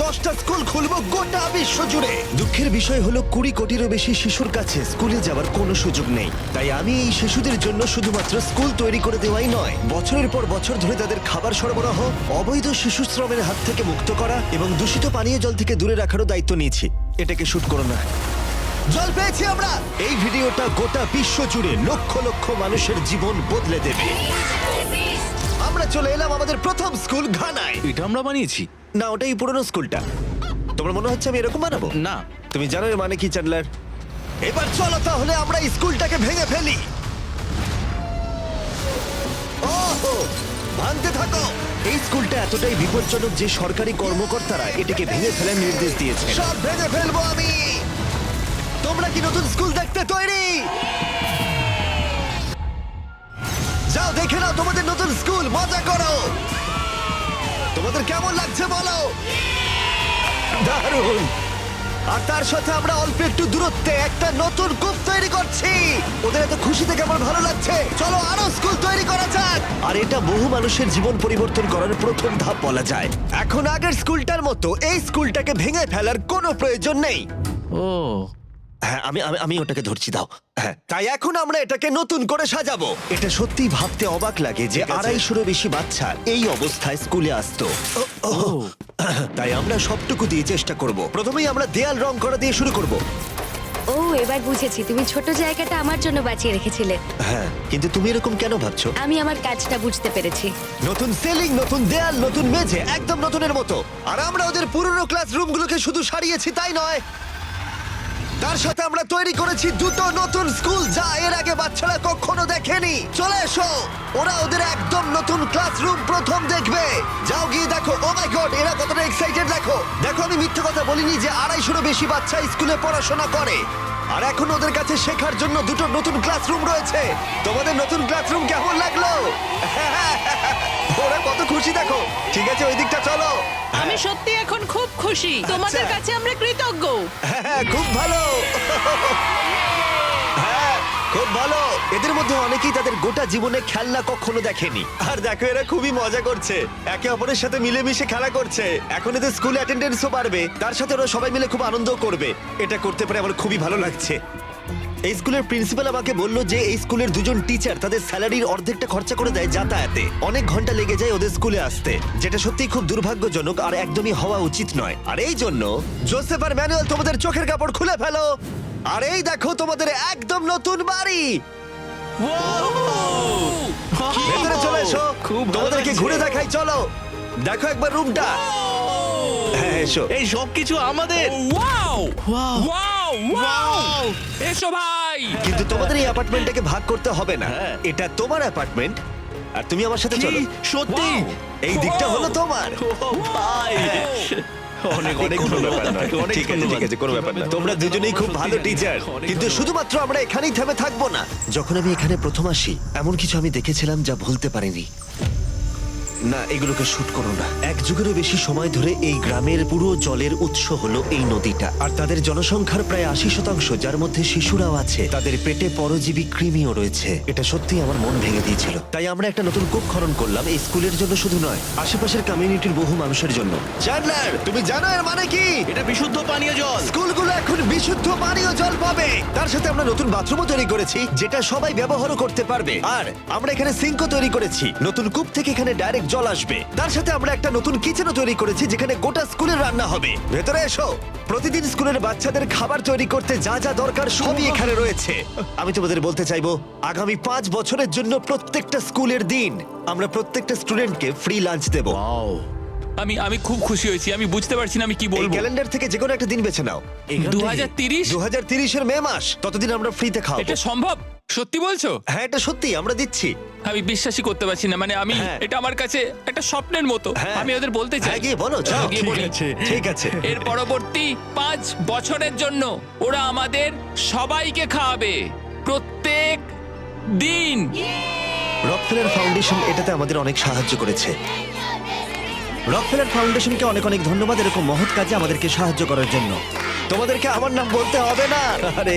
10টা স্কুল খুলবো গোটা বিশ্ব জুড়ে। দুঃখের বিষয় হলো 20 কোটিরও বেশি শিশুর কাছে স্কুলে যাওয়ার কোনো সুযোগ নেই। তাই আমি এই শিশুদের জন্য শুধুমাত্র স্কুল তৈরি করে দেওয়াই নয়, বছরের পর বছর ধরে তাদের খাবার সরবরাহ, অবৈধ শিশু শ্রমের হাত থেকে মুক্ত করা এবং দূষিত পানীয় জল থেকে দূরে রাখারও দায়িত্ব নিয়েছি। এটাকে শুট করো না। জল পেয়েছি আমরা। এই ভিডিওটা গোটা বিশ্ব জুড়ে লক্ষ লক্ষ মানুষের জীবন বদলে দেবে। আমরা চলে এলাম আমাদের প্রথম স্কুল ঘানায়। এটা আমরা বানিয়েছি। না, ওটাই পুরনো স্কুলটা। তোমার মনে হচ্ছে আমি এরকম বানাবো? না। তুমি জানো এর মানে কি, চ্যান্ডলার? এবার চলো তাহলে আমরা এই স্কুলটাকে ভেঙে ফেলি। ওহো, ভাঙতে থাকো। এই স্কুলটা এতটাই বিপজ্জনক যে সরকারি কর্মকর্তারা এটাকে ভেঙে ফেলার নির্দেশ দিয়েছে। সব ভেঙে ফেলবো আমি। তোমরা কি নতুন স্কুল দেখতে তৈরি? যাও দেখে নাও তোমাদের নতুন স্কুল, মজা করো। তোমাদের কেমন লাগছে বলো? দারুণ। আর তার সাথে আমরা অল্প একটু দূরত্বে একটা নতুন কূপ তৈরি করছি। ওদের এত খুশি দেখে আমার ভালো লাগছে। চলো আরো স্কুল তৈরি করা যাক। আর এটা বহু মানুষের জীবন পরিবর্তন করার প্রথম ধাপ বলা যায়। এখন আগের স্কুলটার মতো এই স্কুলটাকে ভেঙে ফেলার কোনো প্রয়োজন নেই। ও হ্যাঁ, আমি ওটাকে ধরছি, দাও। হ্যাঁ, তাই এখন আমরা এটাকে নতুন করে সাজাবো। এটা সত্যি ভাবতে অবাক লাগে যে 250-রও বেশি বাচ্চা এই অবস্থায় স্কুলে আসতো। তাই আমরা সবটুকু দিয়ে চেষ্টা করব। প্রথমেই আমরা দেয়াল রং করা দিয়ে শুরু করব। ও, এবার বুঝেছি, তুমি ছোট জায়গাটা আমার জন্য বাঁচিয়ে রেখেছিলে। হ্যাঁ, কিন্তু তুমি এরকম কেন ভাবছো? আমি আমার কাজটা বুঝতে পেরেছি। নতুন সিলিং, নতুন দেয়াল, নতুন মেঝে, একদম নতুনের মতো। আর আমরা ওদের পুরনো ক্লাসরুমগুলোকে শুধু সারিয়েছি তাই নয়, তার সাথে আমরা তৈরি করেছি দুটো নতুন স্কুল যা এর আগে বাচ্চারা কখনো দেখেনি। চলে এসো, ওরা ওদের একদম নতুন ক্লাসরুম প্রথম দেখবে। যাও গিয়ে দেখো। ও মাই গড, এরা কতটা এক্সাইটেড দেখো। দেখো, আমি মিথ্যে কথা বলিনি যে 250-রও বেশি বাচ্চা স্কুলে পড়াশোনা করে। আর এখন ওদের কাছে শেখার জন্য দুটো নতুন ক্লাসরুম রয়েছে। তোমাদের নতুন ক্লাসরুম কেমন লাগলো? ওরা কত খুশি দেখো। ঠিক আছে, ওই দিকটা চলো। আমি সত্যি এখন খুব খুশি। তোমাদের আচ্ছা। কাছে আমরা কৃতজ্ঞ। হ্যাঁ, খুব ভালো। হ্যাঁ, খুব ভালো। এদের মধ্যে অনেকেই তাদের গোটা জীবনে খেলনা কখনো দেখেনি। আর দেখো, এরা খুবই মজা করছে, একে অপরের সাথে মিলেমিশে খেলা করছে। এখন এদের স্কুল অ্যাটেন্ডেন্সও বাড়বে, তার সাথে ওরা সবাই মিলে খুব আনন্দ করবে। এটা করতে পারে আমার খুবই ভালো লাগছে। এই স্কুলের প্রিন্সিপাল আমাকে বলল যে এই স্কুলের দুজন টিচার তাদের স্যালারির অর্ধেকটা খরচা করে দেয় যাতায়াতে। অনেক ঘন্টা লেগে যায় ওদের স্কুলে আসতে, যেটা সত্যিই খুব দুর্ভাগ্যজনক আর একদমই হওয়া উচিত নয়। আর এই জন্য জোসেফ আর ম্যানুয়েল তোমাদের চোখের কাপড় খুলে ফেলো। আর এই দেখো তোমাদের একদম নতুন বাড়ি। ভেতরে চলে এসো, খুব ভালো তোমাদেরকে লাগছে। ঘুরে দেখাই। চলো দেখো একবার রুমটা। হ্যাঁ, এসো। এই সব কিছু আমাদের। Wow Wow! ওয়াও ওয়াও, এসো ভাই। কিন্তু তোমাদের এই অ্যাপার্টমেন্টটাকে ভাগ করতে হবে না। হ্যাঁ। এটা তোমার অ্যাপার্টমেন্ট আর তুমি আমার সাথে কি? চলো। সত্যি? এই দিকটা হলো তোমার। ও ভাই, অনেক অনেক কোনো ধন্যবাদ। ব্যাপার নয়। অনেক ঠিক আছে, ধন্যবাদ। ঠিক আছে, কোনো ব্যাপার না। তোমরা দুজনেই খুব ভালো টিচার। অনেক কিন্তু ধন্যবাদ। শুধুমাত্র আমরা এখানেই থেমে থাকবো না। যখন আমি এখানে প্রথম আসি, এমন কিছু আমি দেখেছিলাম যা ভুলতে পারিনি। না, এগুলোকে শুট করো না। 1 যুগেরও বেশি সময় ধরে এই গ্রামের পুরো জলের উৎস হলো এই নদীটা। আর তাদের জনসংখ্যার প্রায় 80%, যার মধ্যে শিশুরাও আছে, তাদের পেটে পরজীবী কৃমিও রয়েছে। এটা সত্যি আমার মন ভেঙে দিয়েছিল। তাই আমরা একটা নতুন কূপ খনন করলাম, এই স্কুলের জন্য শুধু নয়, আশেপাশের কমিউনিটির বহু মানুষের জন্য। চ্যান্ডলার, তুমি জানো এর মানে কি? এটা বিশুদ্ধ পানীয় জল। স্কুলগুলো এখন বিশুদ্ধ পানীয় জল পাবে। তার সাথে আমরা নতুন বাথরুমও তৈরি করেছি যেটা সবাই ব্যবহারও করতে পারবে। আর আমরা এখানে সিঙ্কও তৈরি করেছি। নতুন কূপ থেকে এখানে ডাইরেক্ট জল আসবে। তার সাথে আমরা একটা নতুন কিচেনও তৈরি করেছি যেখানে গোটা স্কুলের রান্না হবে। ভেতরে এসো। প্রতিদিন স্কুলের বাচ্চাদের খাবার তৈরি করতে যা যা দরকার সবই এখানে রয়েছে। আমি তোমাদের বলতে চাইবো, আগামী 5 বছরের জন্য প্রত্যেকটা স্কুলের দিন আমরা প্রত্যেকটা স্টুডেন্টকে ফ্রি লাঞ্চ দেব। ওয়াও, আমি খুব খুশি হয়েছি। আমি বুঝতে পারছি না আমি কি এই বলবো। ক্যালেন্ডার থেকে যে কোনো একটা দিন বেছে নাও। 2030? 2030-এর মে মাস, ততদিন আমরা ফ্রিতে খাওয়াবো। এটা সম্ভব? সত্যি বলছো? হ্যাঁ, এটা সত্যি, আমরা দিচ্ছি। আমি বিশ্বাসই করতে পারছি না। মানে আমি হ্যাঁ। এটা আমার কাছে একটা স্বপ্নের মতো। হ্যাঁ। আমি ওদের বলতে চাই। হ্যাঁ, গিয়ে বলো, যাও। গিয়ে বলি। ঠিক আছে। এর পরবর্তী 5 বছরের জন্য ওরা আমাদের সবাইকে খাওয়াবে প্রত্যেক দিন। রকফেলার ফাউন্ডেশন এটাতে আমাদের অনেক সাহায্য করেছে। রকফেলার ফাউন্ডেশনকে অনেক অনেক ধন্যবাদ এরকম মহৎ কাজে আমাদেরকে সাহায্য করার জন্য। তোমাদেরকে আমার নাম বলতে হবে না। আরে